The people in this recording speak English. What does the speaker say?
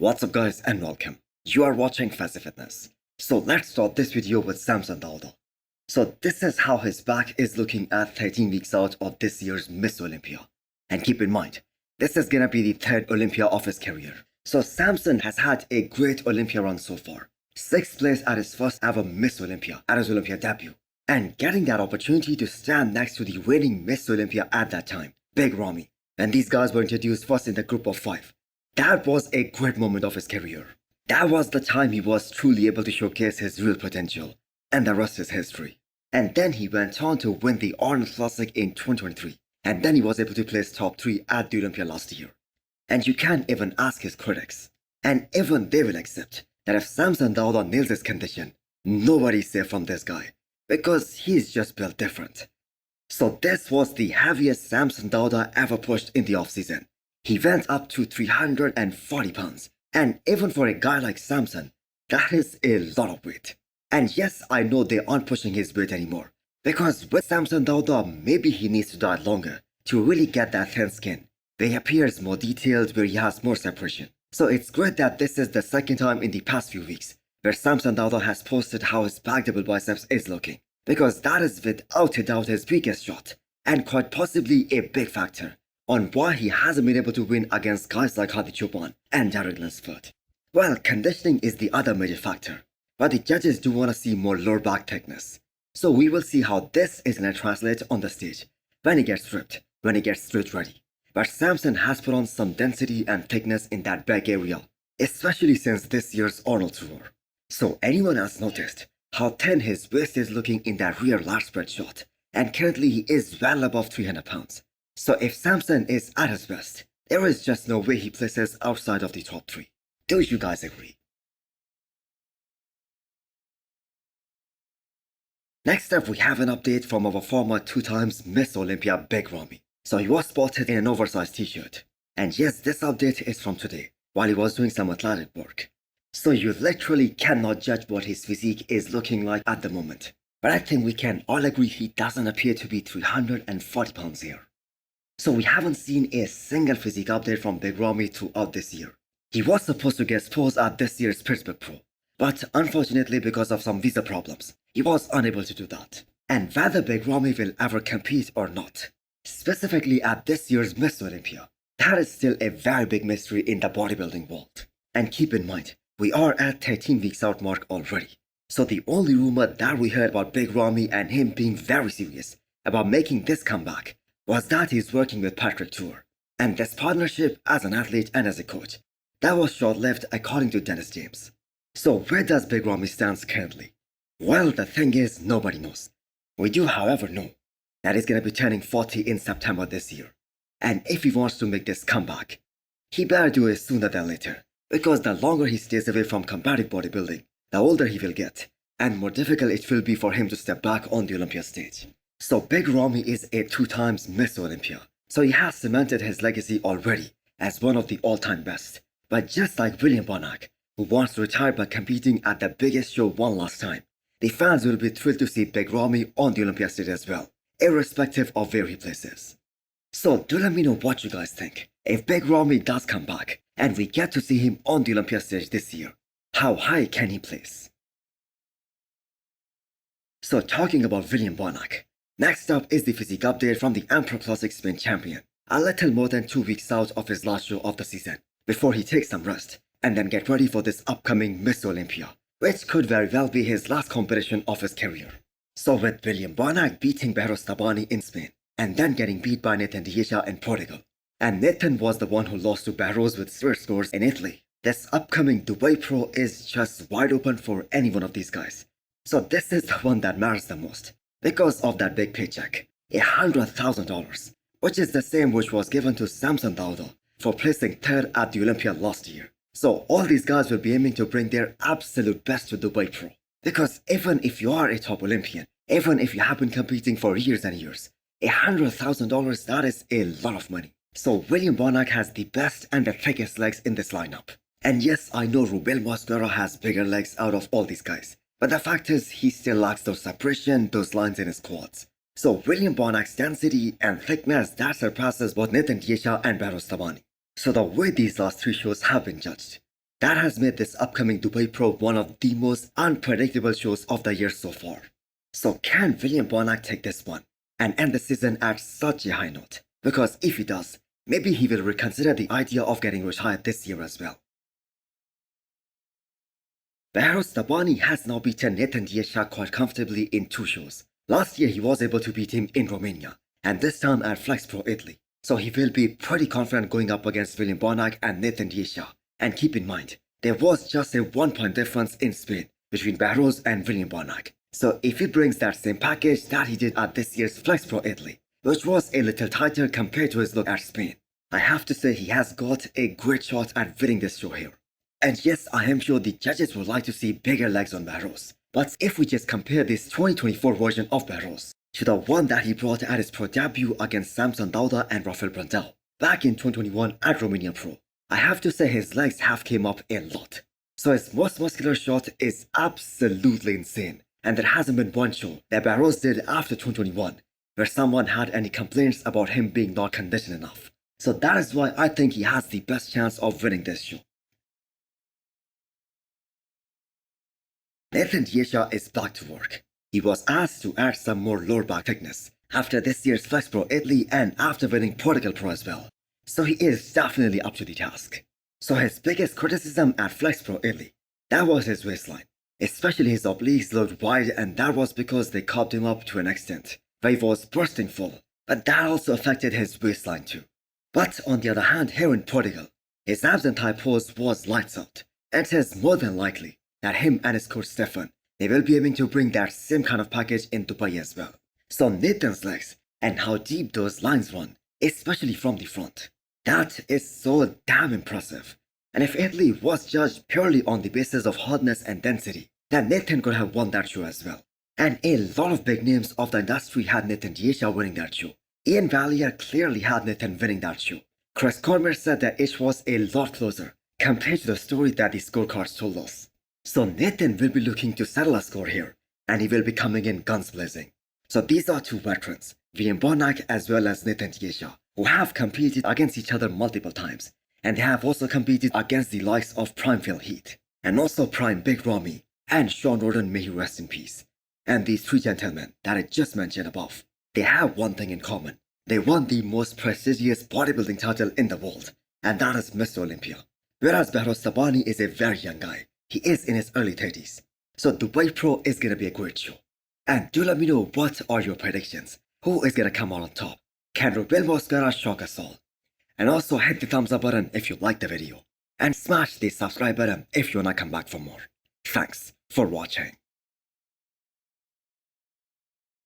What's up guys and welcome. You are watching Fazi Fitness. So let's start this video with Samson Dauda. So this is how his back is looking at 13 weeks out of this year's Miss Olympia. And keep in mind, this is gonna be the third Olympia of his career. So Samson has had a great Olympia run so far. 6th place at his first ever Miss Olympia, at his Olympia debut. And getting that opportunity to stand next to the reigning Miss Olympia at that time, Big Ramy. And these guys were introduced first in the group of 5. That was a great moment of his career. That was the time he was truly able to showcase his real potential. And the rest is history. And then he went on to win the Arnold Classic in 2023. And then he was able to place top 3 at the Olympia last year. And you can't even ask his critics. And even they will accept that if Samson Dauda nails his condition, nobody's safe from this guy. Because he's just built different. So this was the heaviest Samson Dauda ever pushed in the off-season. He went up to 340 pounds. And even for a guy like Samson, that is a lot of weight. And yes, I know they aren't pushing his weight anymore. Because with Samson Dauda, maybe he needs to diet longer to really get that thin skin, where he appears more detailed, where he has more separation. So it's great that this is the second time in the past few weeks where Samson Dauda has posted how his back double biceps is looking. Because that is without a doubt his biggest shot, and quite possibly a big factor on why he hasn't been able to win against guys like Hadi Choopan and Darren Lunsford. Well, conditioning is the other major factor, but the judges do want to see more lower back thickness. So we will see how this is going to translate on the stage, when he gets stripped, when he gets straight ready. But Samson has put on some density and thickness in that back area, especially since this year's Arnold tour. So anyone else noticed how thin his waist is looking in that rear large spread shot, and currently he is well above 300 pounds. So if Samson is at his best, there is just no way he places outside of the top 3. Do you guys agree? Next up, we have an update from our former 2 times Miss Olympia Big Ramy. So he was spotted in an oversized t-shirt. And yes, this update is from today, while he was doing some athletic work. So you literally cannot judge what his physique is looking like at the moment. But I think we can all agree he doesn't appear to be 340 pounds here. So we haven't seen a single physique update from Big Ramy throughout this year. He was supposed to get exposed at this year's Pittsburgh Pro, but unfortunately because of some visa problems, he was unable to do that. And whether Big Ramy will ever compete or not, specifically at this year's Miss Olympia, that is still a very big mystery in the bodybuilding world. And keep in mind, we are at 13 weeks out mark already. So the only rumor that we heard about Big Ramy and him being very serious about making this comeback was that he's working with Patrick Tour. And this partnership as an athlete and as a coach, that was short-lived according to Dennis James. So where does Big Ramy stand currently? Well, the thing is, nobody knows. We do however know that he's going to be turning 40 in September this year. And if he wants to make this comeback, he better do it sooner than later. Because the longer he stays away from competitive bodybuilding, the older he will get, and more difficult it will be for him to step back on the Olympia stage. So Big Ramy is a 2 times Miss Olympia, so he has cemented his legacy already as one of the all-time best. But just like William Bonac, who wants to retire by competing at the biggest show one last time, the fans will be thrilled to see Big Ramy on the Olympia stage as well, irrespective of where he places. So do let me know what you guys think. If Big Ramy does come back, and we get to see him on the Olympia stage this year, how high can he place? So talking about William Bonac, next up is the physique update from the Emperor Classic Spain champion, a little more than 2 weeks out of his last show of the season, before he takes some rest, and then get ready for this upcoming Miss Olympia, which could very well be his last competition of his career. So with William Bonac beating Barros Tabani in Spain, and then getting beat by Nathan De Asha in Portugal, and Nathan was the one who lost to Barros with straight scores in Italy, this upcoming Dubai Pro is just wide open for any one of these guys. So this is the one that matters the most, because of that big paycheck, $100,000, which is the same which was given to Samson Dauda for placing 3rd at the Olympia last year. So all these guys will be aiming to bring their absolute best to Dubai Pro. Because even if you are a top Olympian, even if you have been competing for years and years, $100,000, that is a lot of money. So William Bonac has the best and the thickest legs in this lineup. And yes, I know Rubel Mosquera has bigger legs out of all these guys. But the fact is, he still lacks those separation, those lines in his quads. So William Bonac's density and thickness, that surpasses both Nathan De Asha and Barros Tabani. So the way these last 3 shows have been judged, That has made this upcoming Dubai Pro one of the most unpredictable shows of the year so far. So can William Bonac take this one and end the season at such a high note? Because if he does, maybe he will reconsider the idea of getting retired this year as well. Barros Tabani has now beaten Nathan De Asha quite comfortably in 2 shows. Last year he was able to beat him in Romania, and this time at Flex Pro Italy. So he will be pretty confident going up against William Bonac and Nathan De Asha. And keep in mind, there was just a 1-point difference in Spain between Barros and William Bonac. So if he brings that same package that he did at this year's Flex Pro Italy, which was a little tighter compared to his look at Spain, I have to say he has got a great shot at winning this show here. And yes, I am sure the judges would like to see bigger legs on Barros. But if we just compare this 2024 version of Barros to the one that he brought at his pro debut against Samson and Rafael Brandel back in 2021 at Romania Pro, I have to say his legs have came up a lot. So his most muscular shot is absolutely insane, and there hasn't been one show that Barros did after 2021 where someone had any complaints about him being not conditioned enough. So that is why I think he has the best chance of winning this show. Nathan De Asha is back to work. He was asked to add some more lower back thickness after this year's Flex Pro Italy and after winning Portugal Pro as well. So he is definitely up to the task. So his biggest criticism at Flex Pro Italy, that was his waistline. Especially his obliques looked wide, and that was because they cobbed him up to an extent where he was bursting full, but that also affected his waistline too. But on the other hand, here in Portugal, his abs and thigh pose was lights out. It is more than likely that him and his coach Stefan, they will be aiming to bring that same kind of package in Dubai as well. So Nathan's legs and how deep those lines run, especially from the front, that is so damn impressive. And if Italy was judged purely on the basis of hardness and density, then Nathan could have won that show as well. And a lot of big names of the industry had Nathan De Asha winning that show. Ian Valier clearly had Nathan winning that show. Chris Cormier said that it was a lot closer compared to the story that the scorecards told us. So Nathan will be looking to settle a score here, and he will be coming in guns blazing. So these are 2 veterans, William Bonac as well as Nathan De Asha, who have competed against each other multiple times, and they have also competed against the likes of Prime Phil Heath, and also Prime Big Ramy, and Sean Roden, may he rest in peace. And these 3 gentlemen that I just mentioned above, they have one thing in common. They won the most prestigious bodybuilding title in the world, and that is Mr. Olympia. Whereas Barros Tabani is a very young guy. He is in his early 30s. So Dubai Pro is gonna be a great show. And do let me know what are your predictions. Who is gonna come out on top? Can Ruben Mosquera shock us all? And also hit the thumbs up button if you liked the video. And smash the subscribe button if you wanna come back for more. Thanks for watching.